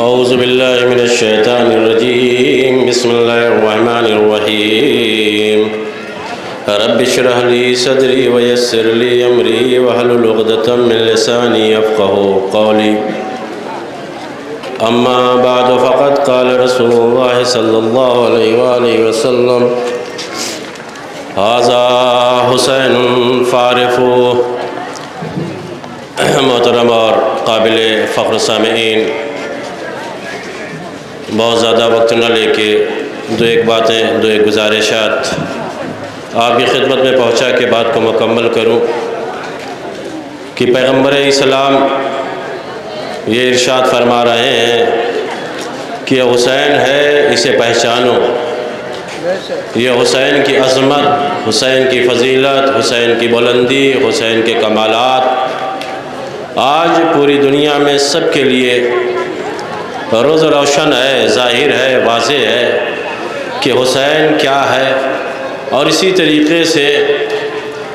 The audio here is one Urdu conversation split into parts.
اعوذ باللہ من الشیطان الرجیم بسم اللہ الرحمن الرحیم رب اشرح لی صدری ویسر لی امری واحلل عقدۃ من لسانی یفقهوا قولی اما بعد فقد قال رسول اللہ صلی اللہ علیہ وآلہ وسلم ھذا حسین فارف۔ محترم اور قابل فخر سامعین، بہت زیادہ وقت نہ لے کے دو ایک گزارشات آپ کی خدمت میں پہنچا کے بات کو مکمل کروں کہ پیغمبر اسلام یہ ارشاد فرما رہے ہیں کہ یہ حسین ہے، اسے پہچانو۔ یہ حسین کی عظمت، حسین کی فضیلت، حسین کی بلندی، حسین کے کمالات آج پوری دنیا میں سب کے لیے روز روشن ہے، ظاہر ہے، واضح ہے کہ حسین کیا ہے، اور اسی طریقے سے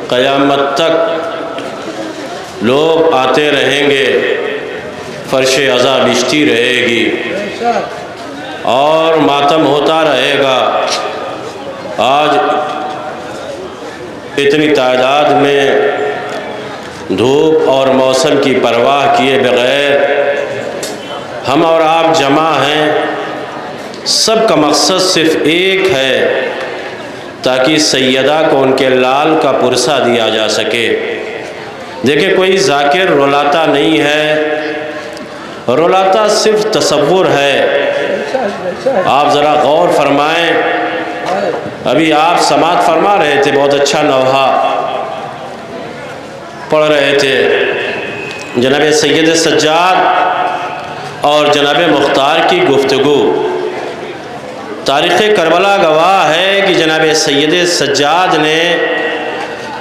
قیامت تک لوگ آتے رہیں گے، فرش عزا بچتی رہے گی اور ماتم ہوتا رہے گا۔ آج اتنی تعداد میں دھوپ اور موسم کی پرواہ کیے بغیر ہم اور آپ جمع ہیں، سب کا مقصد صرف ایک ہے تاکہ سیدہ کو ان کے لال کا پرسہ دیا جا سکے۔ دیکھیں، کوئی ذاکر رلاتا نہیں ہے، رلاتا صرف تصور ہے۔ آپ ذرا غور فرمائیں، ابھی آپ سماعت فرما رہے تھے، بہت اچھا نوحہ پڑھ رہے تھے، جناب سید سجاد اور جناب مختار کی گفتگو۔ تاریخ کربلا گواہ ہے کہ جناب سید سجاد نے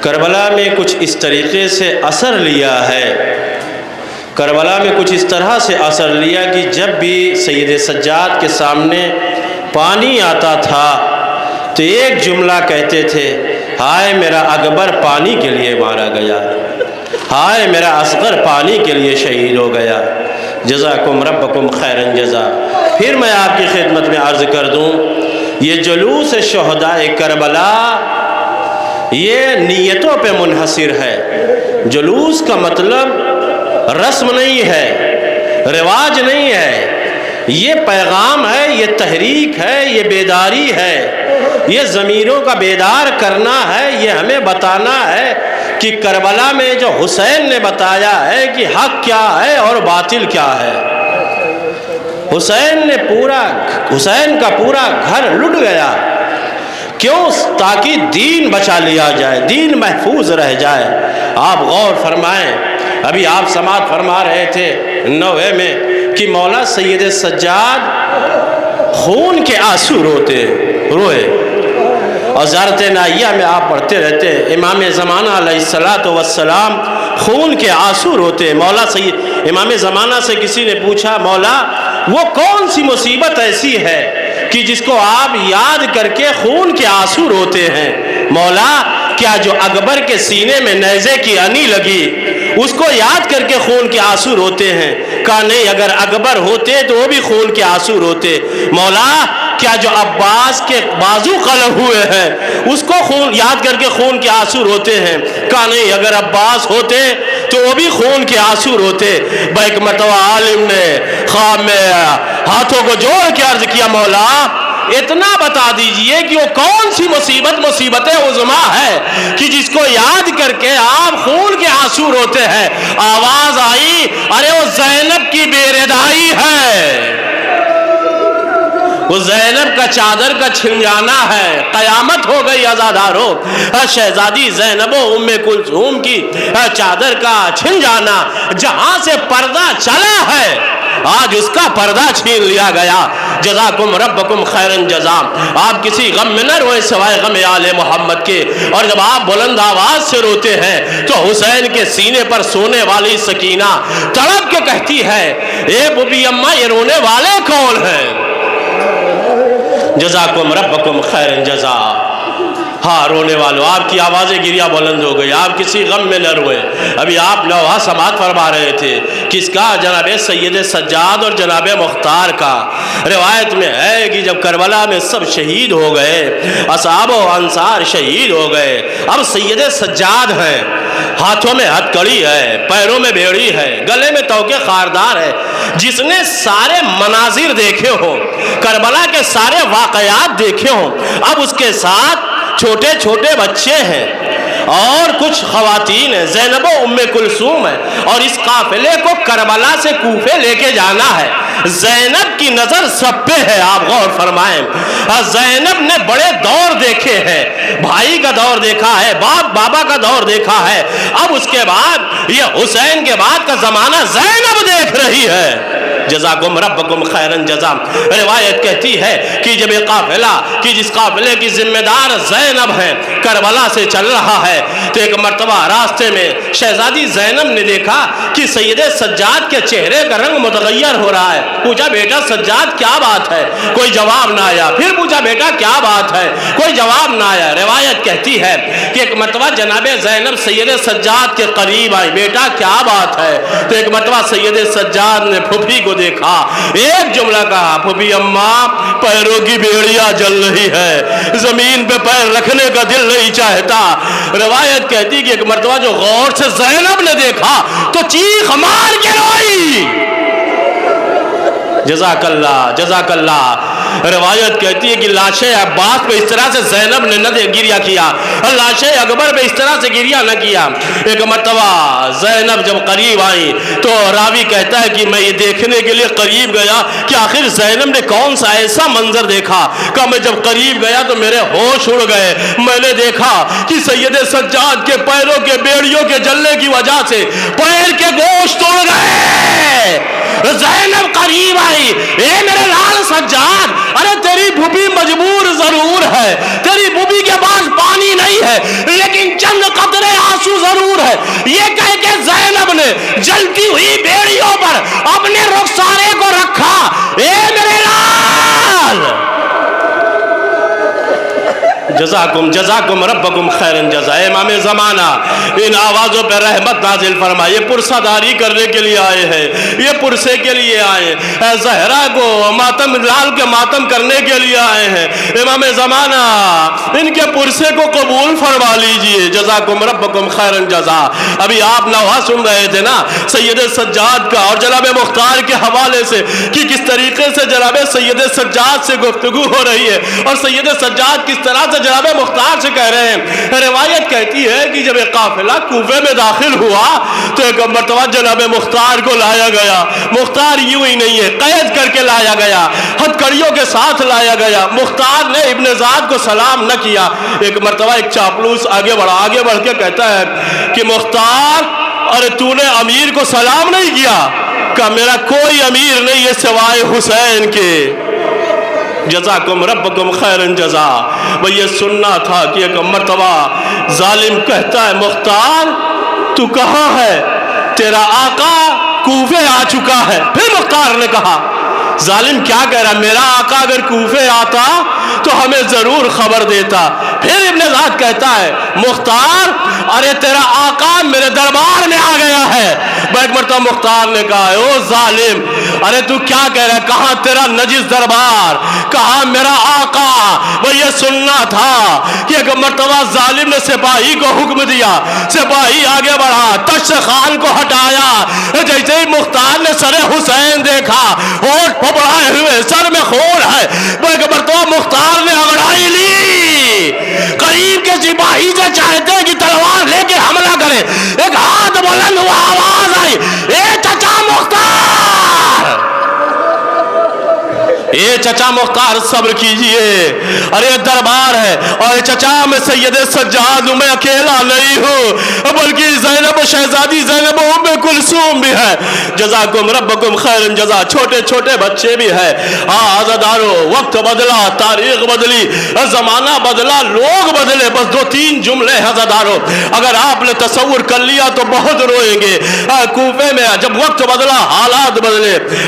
کربلا میں کچھ اس طریقے سے اثر لیا ہے، کربلا میں کچھ اس طرح سے اثر لیا کہ جب بھی سید سجاد کے سامنے پانی آتا تھا تو ایک جملہ کہتے تھے، ہائے میرا اکبر پانی کے لیے مارا گیا، ہائے میرا اصغر پانی کے لیے شہید ہو گیا، جزاکم ربکم خیرن جزا۔ پھر میں آپ کی خدمت میں عرض کر دوں، یہ جلوس شہداء کربلا یہ نیتوں پہ منحصر ہے۔ جلوس کا مطلب رسم نہیں ہے، رواج نہیں ہے، یہ پیغام ہے، یہ تحریک ہے، یہ بیداری ہے، یہ ضمیروں کا بیدار کرنا ہے، یہ ہمیں بتانا ہے کہ کربلا میں جو حسین نے بتایا ہے کہ حق کیا ہے اور باطل کیا ہے۔ حسین کا پورا گھر لٹ گیا، کیوں؟ تاکہ دین بچا لیا جائے، دین محفوظ رہ جائے۔ آپ غور فرمائیں، ابھی آپ سماعت فرما رہے تھے نوحے میں کہ مولا سید سجاد خون کے آنسو روئے، اور زیارت نائیہ میں آپ پڑھتے رہتے، امام زمانہ علیہ السلام خون کے آنسو روتے۔ مولا سید امام زمانہ سے کسی نے پوچھا، مولا وہ کون سی مصیبت ایسی ہے کہ جس کو آپ یاد کر کے خون کے آنسو روتے ہیں؟ مولا کیا جو اکبر کے سینے میں نیزے کی انی لگی اس کو یاد کر کے خون کے آنسو روتے ہیں؟ کہا نہیں، اگر اکبر ہوتے تو وہ بھی خون کے آنسو روتے۔ مولا کیا جو عباس کے بازو قلم ہوئے ہیں اس کو یاد کر کے خون کے آنسو روتے ہیں؟ کہا نہیں، اگر عباس ہوتے تو وہ بھی خون کے آنسو روتے۔ ایک مرتبہ عالم نے خواب میں ہاتھوں کو جوڑ کے عرض کیا، مولا اتنا بتا دیجئے کہ وہ کون سی مصیبت عظمیٰ ہے کہ جس کو یاد کر کے آپ خون کے آنسو روتے ہیں؟ آواز آئی، ارے وہ زینب کی بے ردائی ہے، وہ زینب کا چادر کا چھن جانا ہے۔ قیامت ہو گئی عزادارو، شہزادی زینب و ام کلثوم کی چادر کا چھن جانا، جہاں سے پردہ چلا ہے آج اس کا پردہ چھین لیا گیا۔ جزاکم ربکم خیرن جزا۔ آپ کسی غم میں نہ روئے سوائے غم آل محمد کے، اور جب آپ بلند آواز سے روتے ہیں تو حسین کے سینے پر سونے والی سکینہ تڑپ کے کہتی ہے، اے بوبی اماں یہ رونے والے کون ہیں؟ جزاکم ربکم خیرن جزا۔ ہاں رونے والوں، آپ کی آوازیں گریہ بلند ہو گئی، آپ کسی غم میں نہ روئے۔ ابھی آپ نوحہ سماعت فرما رہے تھے، کس کا؟ جناب سید سجاد اور جناب مختار کا۔ روایت میں ہے کہ جب کربلا میں سب شہید ہو گئے، اصحاب و انصار شہید ہو گئے، اب سید سجاد ہیں، ہاتھوں میں ہتھ کڑی ہے، پیروں میں بیڑی ہے، گلے میں توقے خاردار ہے۔ جس نے سارے مناظر دیکھے ہوں، کربلا کے سارے واقعات دیکھے ہوں، اب اس کے ساتھ چھوٹے چھوٹے بچے ہیں اور کچھ خواتین ہیں، زینب و ام کلثوم ہے، اور اس قافلے کو کربلا سے کوفے لے کے جانا ہے۔ زینب کی نظر سب پہ ہے، آپ غور فرمائیں۔ زینب نے بڑے دور دیکھے ہیں، بھائی کا دور دیکھا ہے، باپ بابا کا دور دیکھا ہے، اب اس کے بعد یہ حسین کے بعد کا زمانہ زینب دیکھ رہی ہے۔ جزاکم ربکم خیرن جزا۔ روایت کہتی ہے کہ جب یہ قافلہ، کہ جس قافلے کی ذمہ دار زینب ہیں، کربلا سے چل رہا ہے، تو ایک مرتبہ راستے میں شہزادی زینب نے دیکھا کہ سید سجاد کے چہرے کا رنگ متغیر ہو رہا ہے۔ پوچھا بیٹا سجاد کیا بات ہے؟ کوئی جواب نہ آیا۔ پھر پوچھا بیٹا کیا بات ہے؟ کوئی جواب نہ آیا۔ روایت کہتی ہے کہ ایک مرتبہ جناب زینب سید سجاد کے قریب آئی، بیٹا کیا بات ہے؟ تو ایک مرتبہ سید سجاد نے پھوپھی کو دیکھا، ایک جملہ کہا، پھوپھی اماں پیروں کی بیڑیاں جل رہی ہے، زمین پہ پیر رکھنے کا دل نہیں چاہتا۔ روایت کہتی کہ ایک مرتبہ جو غور سے زینب نے دیکھا تو چیخ مار کے روئی۔ جزاک اللہ جزاک اللہ۔ روایت کہتی ہے کہ لاش عباس پہ اس طرح سے زینب نے نہ گریہ کیا، لاش اکبر پہ اس طرح سے گریہ نہ کیا۔ ایک مرتبہ زینب جب قریب آئی تو راوی کہتا ہے کہ میں یہ دیکھنے کے لیے قریب گیا کہ آخر زینب نے کون سا ایسا منظر دیکھا کہ میں جب قریب گیا تو میرے ہوش اڑ گئے۔ میں نے دیکھا کہ سید سجاد کے پیروں کے بیڑیوں کے جلنے کی وجہ سے پیر کے گوشت اڑ گئے۔ زینب قریب آئی، اے میرے لال سجاد، ارے تیری پھوپھی مجبور ضرور ہے، تیری پھوپھی کے پاس پانی نہیں ہے لیکن چند قطرے آنسو ضرور ہے۔ یہ کہہ کے زینب نے جلتی ہوئی بیڑیوں پر اپنے رخسارے کو رکھا۔ اے میرے لال، جزاکم ربکم خیرن جزا۔ امام زمانہ ان آوازوں پہ رحمت نازل فرمائے۔ یہ پرسہ داری کرنے کے لیے آئے ہیں، یہ پرسے کے لیے آئے ہیں، زہرا کو ماتم، لال کے ماتم کرنے کے لیے آئے ہیں۔ امام زمانہ ان کے پرسے کو قبول فرما لیجئے۔ جزاکم ربکم خیرن جزا۔ ابھی آپ نوحہ سن رہے تھے نا سید سجاد کا اور جناب مختار کے حوالے سے کہ کس طریقے سے جناب سید سجاد سے گفتگو ہو رہی ہے اور سید سجاد کس طرح سے جناب مختار سے کہہ رہے ہیں۔ روایت کہتی ہے کہ جب ایک قافلہ کوفے میں داخل ہوا تو ایک مرتبہ جناب مختار کو لایا گیا۔ مختار یوں ہی نہیں ہے، قید کر کے لایا گیا، ہتھکڑیوں کے ساتھ لایا گیا۔ مختار نے ابن زاد کو سلام نہ کیا۔ ایک مرتبہ ایک چاپلوس آگے بڑھ کے کہتا ہے کہ مختار، ارے تو نے امیر کو سلام نہیں کیا؟ کہ میرا کوئی امیر نہیں ہے سوائے حسین کے۔ جزاکم ربکم خیرن جزا۔ وہ یہ سننا تھا کہ ایک مرتبہ ظالم کہتا ہے مختار تو کہاں ہے؟ تیرا آقا کوفے آ چکا ہے۔ پھر مختار نے کہا ظالم کیا کہہ رہا ہے؟ میرا آقا اگر کوفے آتا تو ہمیں ضرور خبر دیتا۔ پھر ابن زاد کہتا ہے مختار، ارے تیرا آقا میرے دربار میں آ گیا ہے۔ ایک مرتبہ مختار نے کہا او ظالم، ارے تو کیا کہہ رہا ہے؟ کہاں تیرا نجس دربار، کہاں میرا آقا؟ وہ یہ سننا تھا کہ ایک مرتبہ ظالم نے سپاہی کو حکم دیا، سپاہی آگے بڑھا، تش خان کو ہٹایا۔ جیسے ہی مختار نے سر حسین دیکھا، ہوٹ پھپڑائے ہوئے، سر میں خون ہے، وہ ایک مرتبہ مختار نے انگڑائی لی۔ قریب کے سپاہی سے چاہتے ہیں کہ تلوار لے کے حملہ کرے، ایک ہاتھ بلند ہوا، آواز آئی اے چچا مختار، اے چچا مختار صبر کیجئے، ارے دربار ہے اور چچا میں سید سجاد ہوں، میں اکیلا نہیں ہوں بلکہ زینب شہزادی زینب ام کلثوم بھی ہے۔ جزاکم ربکم خیرن جزا۔ چھوٹے چھوٹے بچے بھی ہیں۔ عزادارو وقت بدلا، تاریخ بدلی، زمانہ بدلا، لوگ بدلے، بس دو تین جملے عزادارو اگر آپ نے تصور کر لیا تو بہت روئیں گے۔ کوفے میں جب وقت بدلا حالات بدلے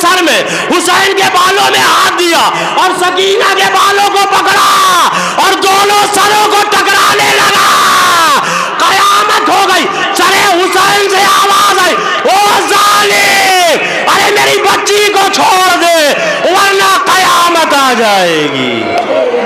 سر میں، حسین کے بالوں میں ہاتھ دیا اور سکینہ کے بالوں کو پکڑا اور دونوں سروں کو ٹکرانے لگا، قیامت ہو گئی۔ سرے حسین سے آواز آئی، او ظالم، ارے میری بچی کو چھوڑ دے ورنہ قیامت آ جائے گی۔